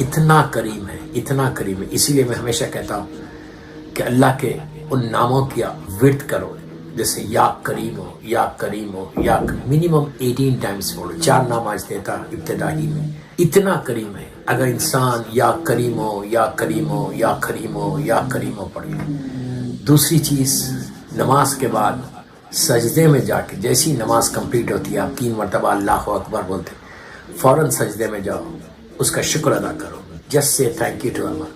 इतना करीम है, इतना करीम है। इसीलिए मैं हमेशा कहता हूँ कि अल्लाह के उन नामों की विर्द करो, जैसे या करीम हो, या करीम हो, या मिनिमम 18 टाइम्स बोलो। 4 नाम आज देता इब्तिदाई में। इतना करीम है, अगर इंसान या करीम हो, या करीम हो, या करीम हो, या करीम हो पढ़े। दूसरी चीज़, नमाज के बाद सजदे में जाके, जैसी नमाज कंप्लीट होती है आप 3 मरतबा अल्लाह अकबर बोलते, फ़ौरन सजदे में जाओ, उसका शुक्र अदा करो। Just say thank you to Allah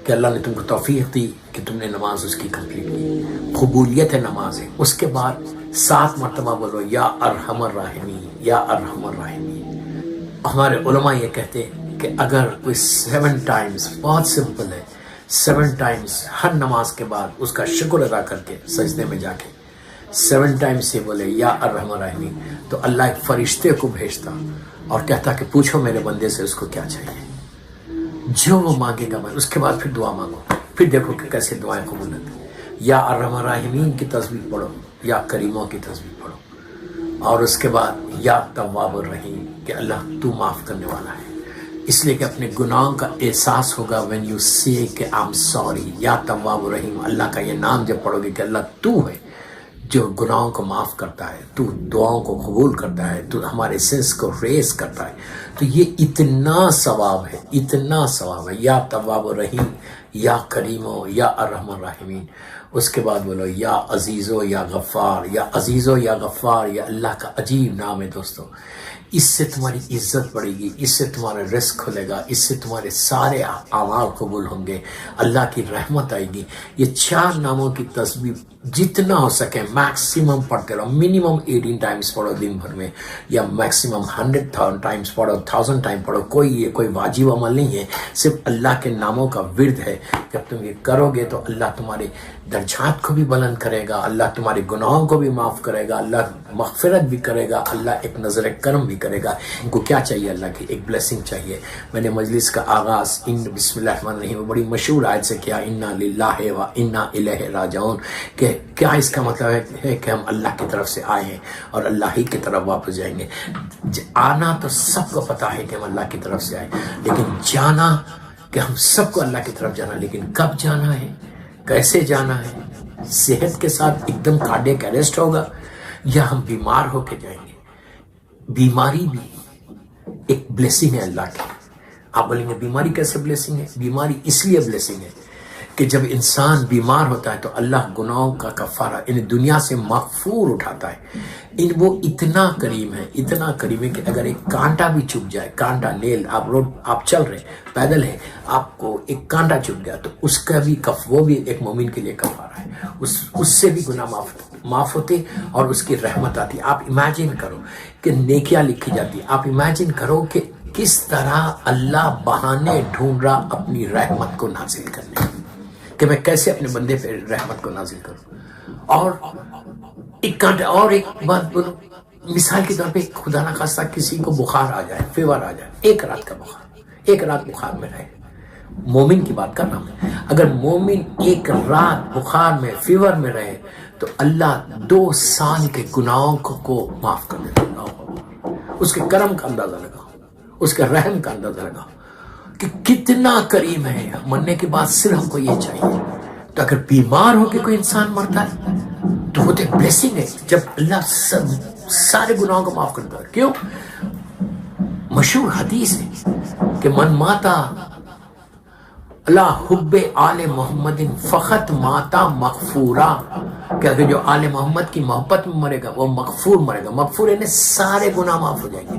कि अल्लाह ने तुमको तौफीक दी कि तुमने नमाज उसकी कंप्लीट की, कबूलियत है नमाज है। उसके बाद 7 मरतबा बोलो या अरहमर राहिमीन, या अरहमर राहिमीन। हमारे उलमा ये कहते हैं कि अगर कोई 7 टाइम्स, बहुत सिंपल है, 7 टाइम्स हर नमाज के बाद उसका शुक्र अदा करके सजदे में जाके 7 टाइम्स से बोले या अरहमर राहिमीन, तो अल्लाह एक फरिश्ते को भेजता और कहता कि पूछो मेरे बंदे से उसको क्या चाहिए, जो वो मांगेगा मैं। उसके बाद फिर दुआ मांगो, फिर देखो कि कैसे दुआएं कबूल होती। या अर्रहमान राहिमीन की तस्बीह पढ़ो, या करीमों की तस्बीह पढ़ो, और उसके बाद या तव्वाबुर रहीम कि अल्लाह तू माफ़ करने वाला है। इसलिए कि अपने गुनाहों का एहसास होगा व्हेन यू से कि आई एम सॉरी। या तव्वाबुर रहीम, अल्लाह का ये नाम जब पढ़ोगे कि अल्लाह तू है जो गुनाहों को माफ़ करता है, तू दुआओं को कबूल करता है, तू हमारे सिंस को रेस करता है, तो ये इतना सवाब है, इतना सवाब है। या तव्वाब रहीम, या करीमो, या अर्रहमान राहिमीन। उसके बाद बोलो या अजीज़ो या गफ़ार, या अजीज़ो या गफ़ार। या अल्लाह का अजीब नाम है दोस्तों। इससे तुम्हारी इज्जत बढ़ेगी, इससे तुम्हारा रिस्क खुलेगा, इससे तुम्हारे सारे अमाल कबूल होंगे, अल्लाह की रहमत आएगी। ये 4 नामों की तस्बीह जितना हो सके मैक्सिमम पढ़ते रहो। मिनिमम 18 टाइम्स पढ़ो दिन भर में, या मैक्सिमम 100 टाइम्स पढ़ो, 1000 टाइम पढ़ो। कोई वाजिब अमल नहीं है, सिर्फ अल्लाह के नामों का विर्द है। जब तुम ये करोगे तो अल्लाह तुम्हारे दर्जात को भी बुलंद करेगा, अल्लाह तुम्हारे गुनाहों को भी माफ़ करेगा, अल्लाह मग़फ़िरत भी करेगा, अल्लाह एक नज़र करम भी करेगा। इनको क्या चाहिए? अल्लाह की एक ब्लेसिंग चाहिए। मैंने मजलिस का आगाज़ इन बिस्मिल्लाहिर्रहमानिर्रहीम बड़ी मशहूर आयत से किया, इन्ना लिल्लाहि व इन्ना इलैहि राजिऊन। कि क्या इसका मतलब है कि हम अल्लाह की तरफ से आए हैं और अल्लाह ही की तरफ वापस जाएंगे। आना तो सबको पता है कि हम अल्लाह की तरफ से आए, लेकिन जाना कि हम सबको अल्लाह की तरफ जाना, लेकिन कब जाना है, कैसे जाना है, सेहत के साथ एकदम कार्डियक अरेस्ट होगा या हम बीमार होके जाएंगे। बीमारी भी एक ब्लेसिंग है अल्लाह की। आप बोलेंगे बीमारी कैसे ब्लेसिंग है? बीमारी इसलिए ब्लेसिंग है कि जब इंसान बीमार होता है तो अल्लाह गुनाहों का कफ़ारा इन दुनिया से मग़फ़ूर उठाता है। वो इतना करीम है, इतना करीम है कि अगर एक कांटा भी चुभ जाए, कांटा नेल, आप चल रहे पैदल है, आपको एक कांटा चुभ गया तो उसका भी वो भी एक मोमिन के लिए कफ़ारा है। उससे भी गुनाह माफ़ होते और उसकी रहमत आती। आप इमेजिन करो कि नेकियां लिखी जाती है। आप इमेजिन करो कि किस तरह अल्लाह बहाने ढूंढ रहा अपनी रहमत को नाजिल करने कि मैं कैसे अपने बंदे पे रहमत को नाजिल करूं। और एक बात बोलो, मिसाल के तौर पे खुदा ना खास्ता किसी को बुखार आ जाए, फीवर आ जाए, एक रात का बुखार, एक रात बुखार में रहे, मोमिन की बात कर रहा हूं। अगर मोमिन एक रात बुखार में, फीवर में रहे तो अल्लाह 2 साल के गुनाहों को माफ कर देगा। उसके करम का अंदाजा लगाओ, उसके रहम का अंदाजा लगाओ कि कितना करीम है। मरने के बाद सिर्फ हमको ये चाहिए। तो अगर बीमार होकर कोई इंसान मरता है तो वो तो एक ब्लेसिंग है जब अल्लाह सारे गुनाहों को माफ करता है। क्यों? मशहूर हदीस है कि मन माता अल्लाह हुब्बे आले मोहम्मदिन फ़क़त माता मग़फ़ूरा, कि अगर जो आले मोहम्मद की मोहब्बत में मरेगा वो मग़फ़ूर मरेगा। मग़फ़ूर यानी सारे गुनाह माफ हो जाएंगे।